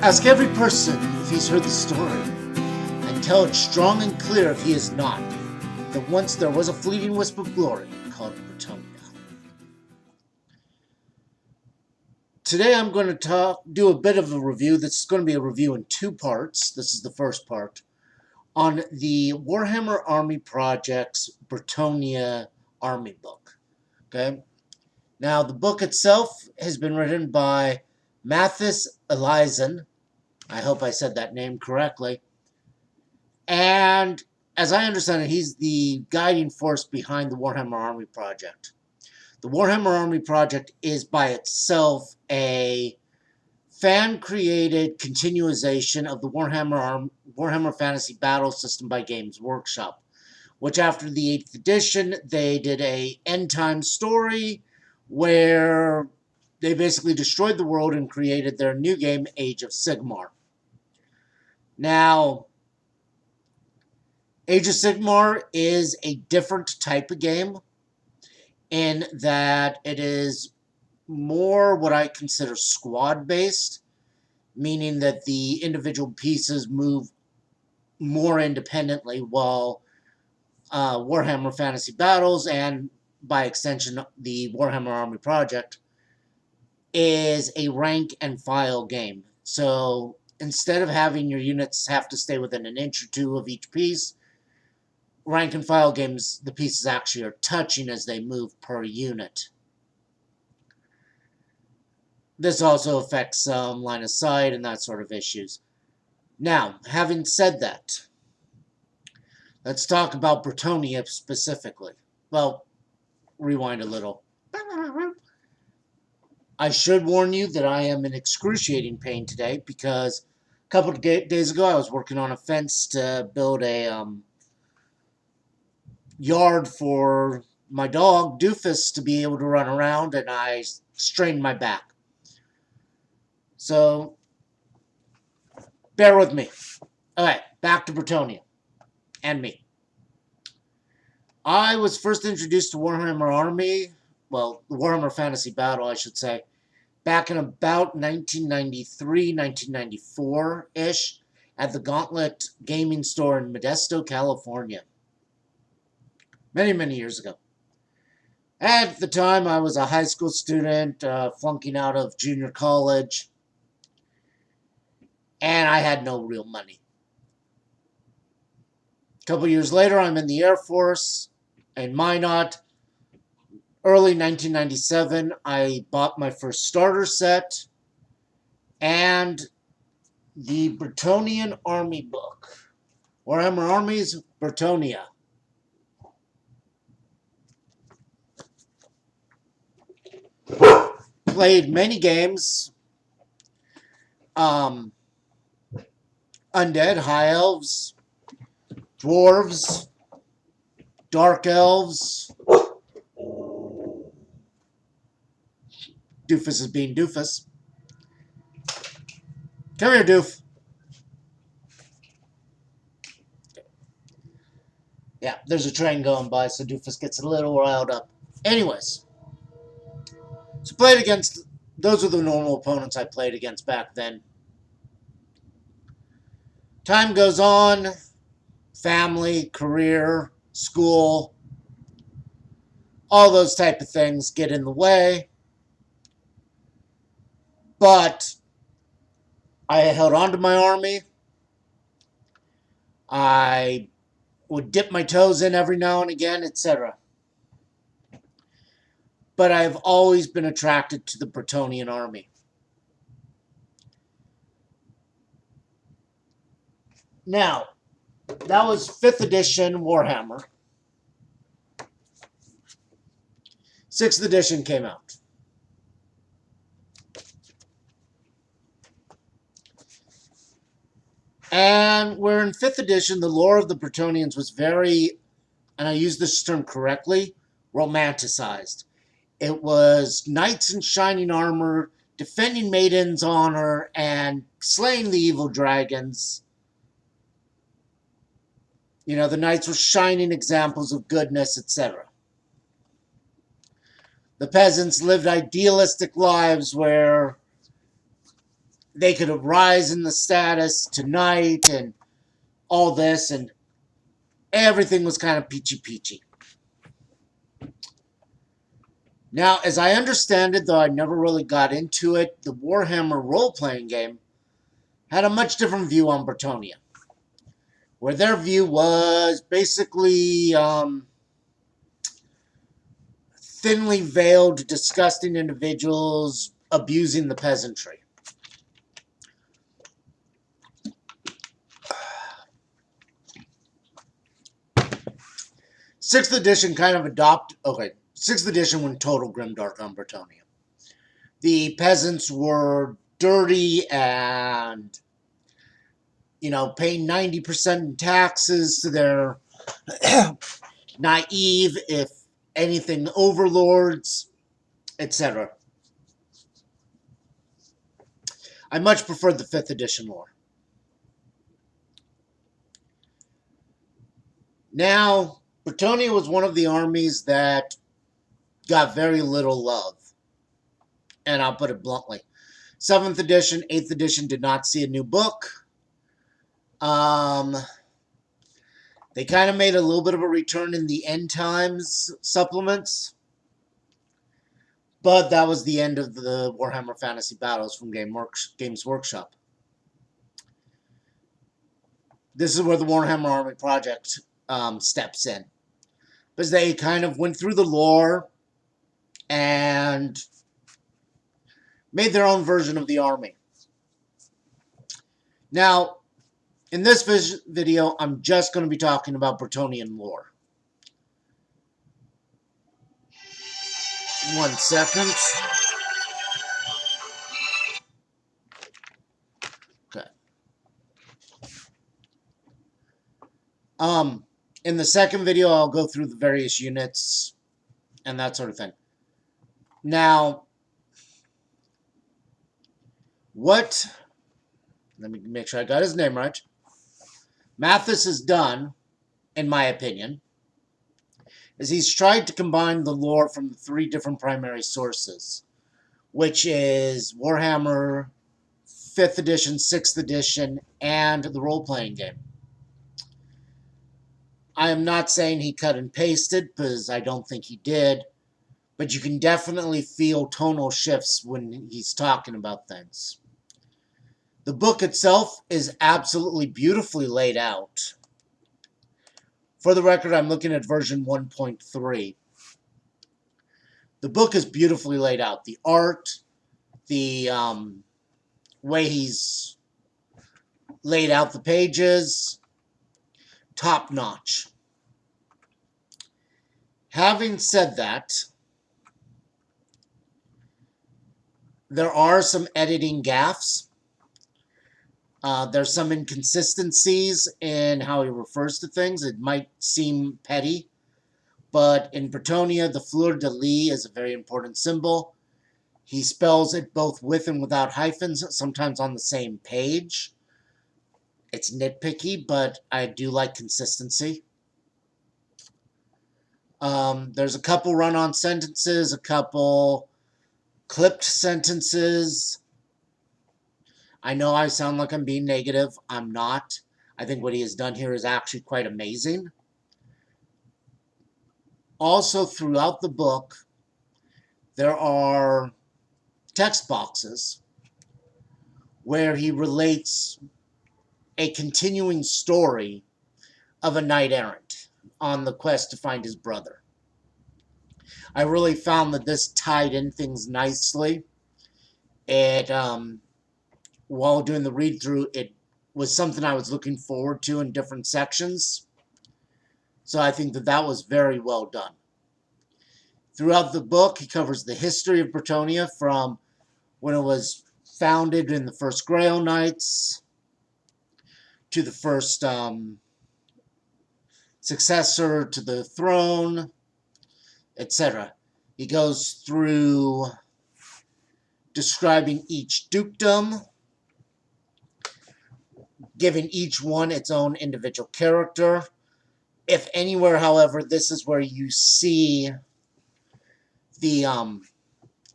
Ask every person if he's heard the story, and tell it strong and clear if he has not, that once there was a fleeting wisp of glory called Bretonnia. Today I'm going to do a bit of a review. This is going to be a review in two parts. This is the first part on the Warhammer Army Project's Bretonnia Army book. Okay. Now the book itself has been written by Mathis Eliason. I hope I said that name correctly. And as I understand it, he's the guiding force behind the Warhammer Army Project. The Warhammer Army Project is by itself a fan-created continuation of the Warhammer Fantasy Battle System by Games Workshop, which after the 8th edition, they did a end-time story where they basically destroyed the world and created their new game, Age of Sigmar. Now, Age of Sigmar is a different type of game in that it is more what I consider squad-based, meaning that the individual pieces move more independently, while Warhammer Fantasy Battles, and by extension the Warhammer Army Project, is a rank and file game. So instead of having your units have to stay within an inch or two of each piece, rank and file games, the pieces actually are touching as they move per unit. This also affects some line of sight and that sort of issues. Now, having said that, let's talk about Bretonnia specifically. Well, rewind a little. I should warn you that I am in excruciating pain today because a couple of days ago I was working on a fence to build a yard for my dog, Doofus, to be able to run around, and I strained my back. So, bear with me. Alright, back to Bretonnia. And me. I was first introduced to Warhammer Army, well, the Warhammer Fantasy Battle, I should say, back in about 1993, 1994-ish, at the Gauntlet Gaming Store in Modesto, California. Many, many years ago. At the time, I was a high school student, flunking out of junior college, and I had no real money. A couple years later, I'm in the Air Force in Minot. Early 1997, I bought my first starter set and the Bretonnian Army book. Warhammer Army's Bretonnia. Played many games. Undead, High Elves, Dwarves, Dark Elves. Doofus is being Doofus. Come here, Doof. Yeah, there's a train going by, so Doofus gets a little riled up. Anyways. So played against, those were the normal opponents I played against back then. Time goes on, family, career, school, all those type of things get in the way. But I held on to my army. I would dip my toes in every now and again, etc. But I've always been attracted to the Bretonnian Army. Now, that was 5th edition Warhammer. 6th edition came out. And where in 5th edition, the lore of the Bretonnians was very, and I use this term correctly, romanticized. It was knights in shining armor, defending maidens' honor, and slaying the evil dragons. You know, the knights were shining examples of goodness, etc. The peasants lived idealistic lives where they could rise in the status tonight and all this, and everything was kind of peachy-peachy. Now, as I understand it, though I never really got into it, the Warhammer role-playing game had a much different view on Bretonnia, where their view was basically thinly veiled, disgusting individuals abusing the peasantry. Sixth edition kind of Sixth edition went total grimdark on Bretonnia. The peasants were dirty and, paying 90% in taxes to their naive, if anything, overlords, etc. I much preferred the 5th edition lore. Now, Bretonnia was one of the armies that got very little love. And I'll put it bluntly. 7th edition, 8th edition did not see a new book. They kind of made a little bit of a return in the End Times supplements. But that was the end of the Warhammer Fantasy Battles from Games Workshop. This is where the Warhammer Army Project steps in. Because they kind of went through the lore and made their own version of the army. Now, in this video, I'm just going to be talking about Bretonnian lore. One second. Okay. In the second video, I'll go through the various units and that sort of thing. Now, let me make sure I got his name right. Mathis has done, in my opinion, is he's tried to combine the lore from the 3 different primary sources, which is Warhammer 5th edition, 6th edition, and the role-playing game. I am not saying he cut and pasted, because I don't think he did, but you can definitely feel tonal shifts when he's talking about things. The book itself is absolutely beautifully laid out. For the record, I'm looking at version 1.3. The book is beautifully laid out. The art, the way he's laid out the pages, top notch. Having said that, there are some editing gaffes. There's some inconsistencies in how he refers to things. It might seem petty, but in Bretonnia, the fleur-de-lis is a very important symbol. He spells it both with and without hyphens, sometimes on the same page. It's nitpicky, but I do like consistency. There's a couple run-on sentences, a couple clipped sentences. I know I sound like I'm being negative. I'm not. I think what he has done here is actually quite amazing. Also, throughout the book, there are text boxes where he relates a continuing story of a knight-errant on the quest to find his brother. I really found that this tied in things nicely. While doing the read-through, it was something I was looking forward to in different sections. So I think that was very well done. Throughout the book, he covers the history of Bretonnia from when it was founded in the first Grail Knights to the first successor to the throne, etc. He goes through describing each dukedom, giving each one its own individual character. If anywhere, however, this is where you see the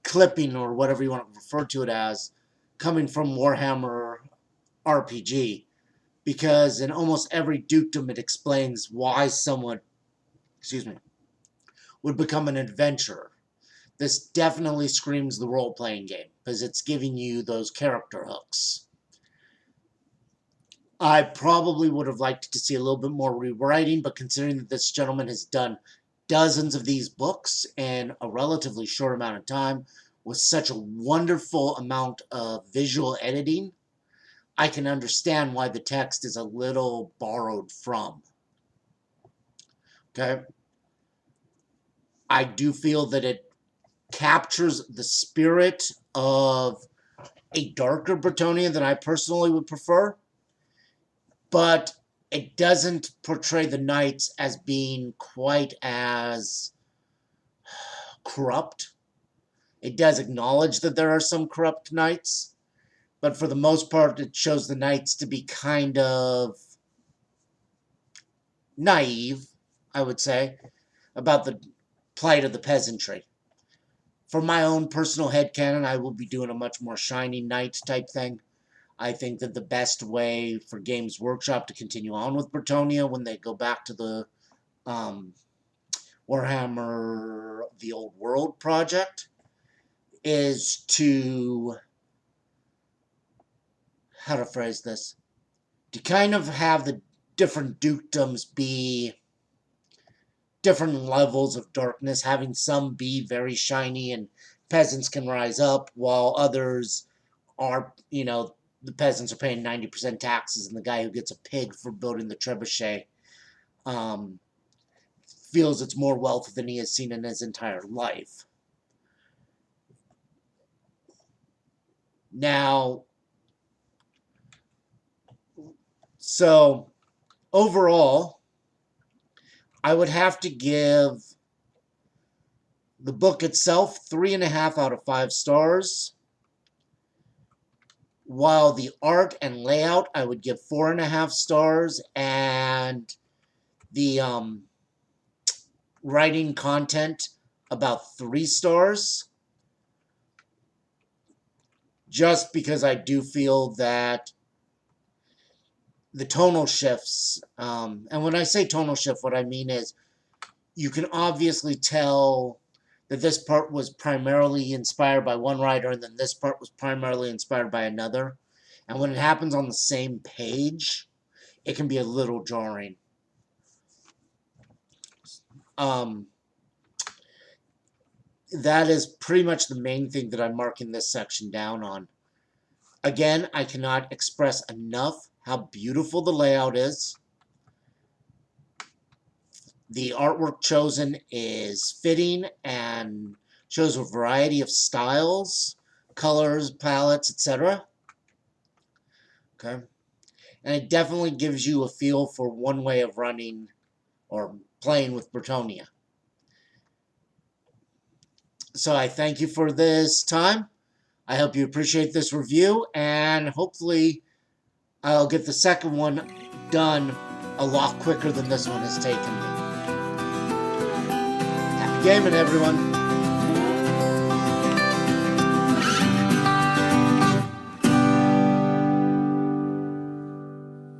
clipping, or whatever you want to refer to it as, coming from Warhammer RPG, because in almost every dukedom it explains why someone, excuse me, would become an adventurer. This definitely screams the role-playing game, because it's giving you those character hooks. I probably would have liked to see a little bit more rewriting, but considering that this gentleman has done dozens of these books in a relatively short amount of time, with such a wonderful amount of visual editing, I can understand why the text is a little borrowed from. Okay? I do feel that it captures the spirit of a darker Bretonnia than I personally would prefer, but it doesn't portray the knights as being quite as corrupt. It does acknowledge that there are some corrupt knights, but for the most part, it shows the knights to be kind of naive, I would say, about the plight of the peasantry. For my own personal headcanon, I will be doing a much more shiny knight type thing. I think that the best way for Games Workshop to continue on with Bretonnia when they go back to the Warhammer The Old World project is to, how to phrase this, to kind of have the different dukedoms be different levels of darkness, having some be very shiny and peasants can rise up, while others are, the peasants are paying 90% taxes, and the guy who gets a pig for building the trebuchet feels it's more wealth than he has seen in his entire life. Now, so overall, I would have to give the book itself 3.5 out of 5 stars. While the art and layout, I would give 4.5 stars, and the writing content about 3 stars. Just because I do feel that the tonal shifts, and when I say tonal shift, what I mean is you can obviously tell that this part was primarily inspired by one writer, and then this part was primarily inspired by another. And when it happens on the same page, it can be a little jarring. That is pretty much the main thing that I'm marking this section down on. Again, I cannot express enough how beautiful the layout is. The artwork chosen is fitting and shows a variety of styles, colors, palettes, etc. Okay. And it definitely gives you a feel for one way of running or playing with Bretonnia. So I thank you for this time. I hope you appreciate this review, and hopefully I'll get the second one done a lot quicker than this one has taken me. Happy gaming, everyone!